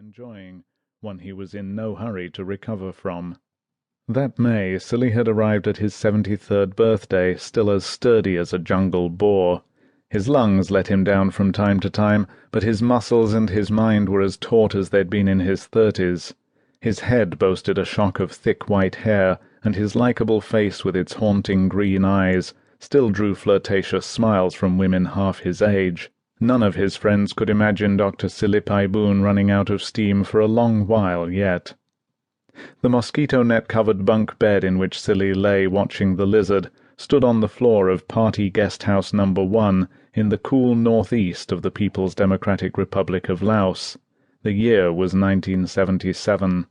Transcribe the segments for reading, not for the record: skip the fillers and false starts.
enjoying, one he was in no hurry to recover from. That May, Silly had arrived at his 73rd birthday, still as sturdy as a jungle boar. His lungs let him down from time to time, but his muscles and his mind were as taut as they'd been in his 30s. His head boasted a shock of thick white hair, and his likeable face with its haunting green eyes still drew flirtatious smiles from women half his age. None of his friends could imagine Dr. Siri Paiboun running out of steam for a long while yet. The mosquito-net-covered bunk bed in which Silly lay watching the lizard stood on the floor of Party Guest House No. 1 in the cool northeast of the People's Democratic Republic of Laos. The year was 1977.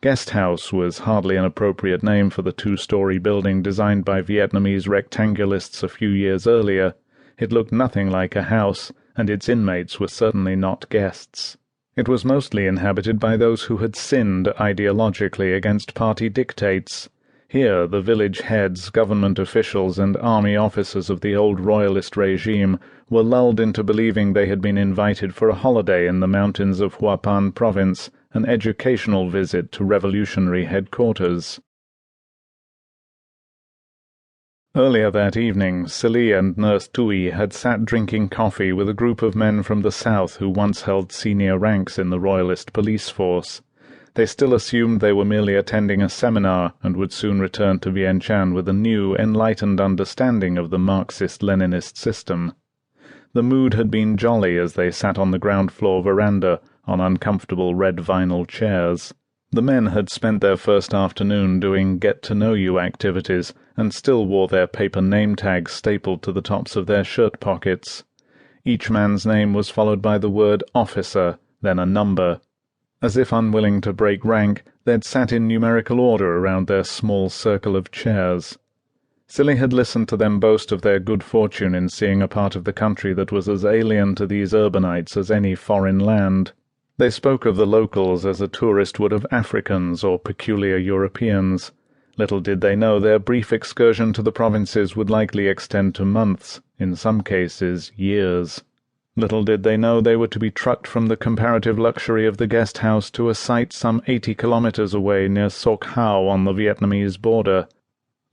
Guest House was hardly an appropriate name for the two-story building designed by Vietnamese rectangulists a few years earlier. It looked nothing like a house, and its inmates were certainly not guests. It was mostly inhabited by those who had sinned ideologically against party dictates. Here the village heads, government officials, and army officers of the old royalist regime were lulled into believing they had been invited for a holiday in the mountains of Huaphan Province, an educational visit to revolutionary headquarters. Earlier that evening, Silly and Nurse Tui had sat drinking coffee with a group of men from the south who once held senior ranks in the royalist police force. They still assumed they were merely attending a seminar and would soon return to Vientiane with a new, enlightened understanding of the Marxist-Leninist system. The mood had been jolly as they sat on the ground-floor veranda on uncomfortable red vinyl chairs. The men had spent their first afternoon doing get-to-know-you activities and still wore their paper name tags stapled to the tops of their shirt pockets. Each man's name was followed by the word officer, then a number. As if unwilling to break rank, they'd sat in numerical order around their small circle of chairs. Silly had listened to them boast of their good fortune in seeing a part of the country that was as alien to these urbanites as any foreign land. They spoke of the locals as a tourist would of Africans or peculiar Europeans. Little did they know their brief excursion to the provinces would likely extend to months, in some cases years. Little did they know they were to be trucked from the comparative luxury of the guest house to a site some 80 kilometers away near Sok Hao on the Vietnamese border.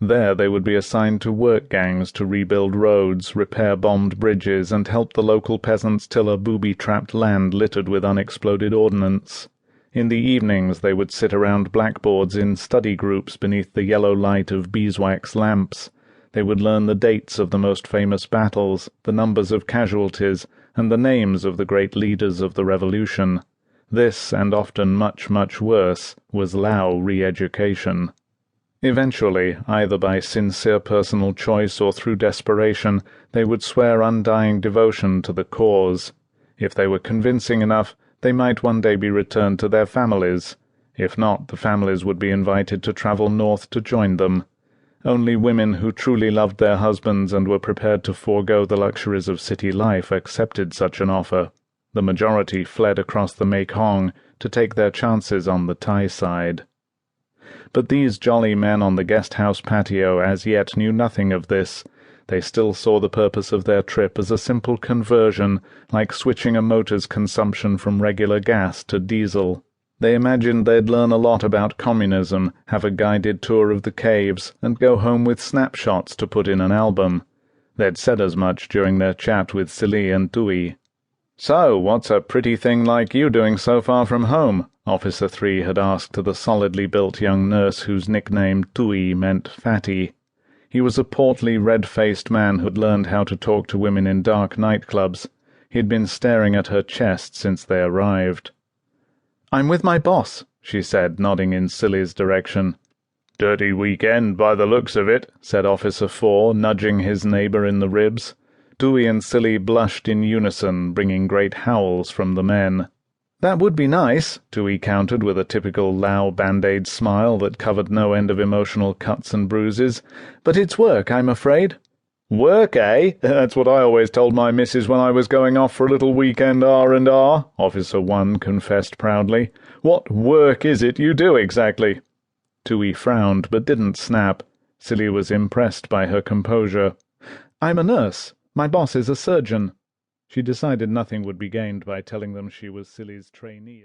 There they would be assigned to work gangs to rebuild roads, repair bombed bridges, and help the local peasants till a booby-trapped land littered with unexploded ordnance. In the evenings they would sit around blackboards in study groups beneath the yellow light of beeswax lamps. They would learn the dates of the most famous battles, the numbers of casualties, and the names of the great leaders of the revolution. This, and often much, much worse, was Lao re-education. Eventually, either by sincere personal choice or through desperation, they would swear undying devotion to the cause. If they were convincing enough, they might one day be returned to their families. If not, the families would be invited to travel north to join them. Only women who truly loved their husbands and were prepared to forego the luxuries of city life accepted such an offer. The majority fled across the Mekong to take their chances on the Thai side. But these jolly men on the guest-house patio as yet knew nothing of this. They still saw the purpose of their trip as a simple conversion, like switching a motor's consumption from regular gas to diesel. They imagined they'd learn a lot about communism, have a guided tour of the caves, and go home with snapshots to put in an album. They'd said as much during their chat with Silly and Tui. "So, what's a pretty thing like you doing so far from home?" Officer 3 had asked the solidly built young nurse whose nickname Tui meant fatty. He was a portly, red-faced man who'd learned how to talk to women in dark nightclubs. He'd been staring at her chest since they arrived. "I'm with my boss," she said, nodding in Silly's direction. "Dirty weekend, by the looks of it," said Officer 4, nudging his neighbour in the ribs. Tui and Silly blushed in unison, bringing great howls from the men. "That would be nice," Tui countered with a typical Lao Band-Aid smile that covered no end of emotional cuts and bruises. "But it's work, I'm afraid." "Work, eh? That's what I always told my missus when I was going off for a little weekend R&R, Officer 1 confessed proudly. "What work is it you do exactly?" Tui frowned, but didn't snap. Silly was impressed by her composure. "I'm a nurse. My boss is a surgeon." She decided nothing would be gained by telling them she was Silly's trainee.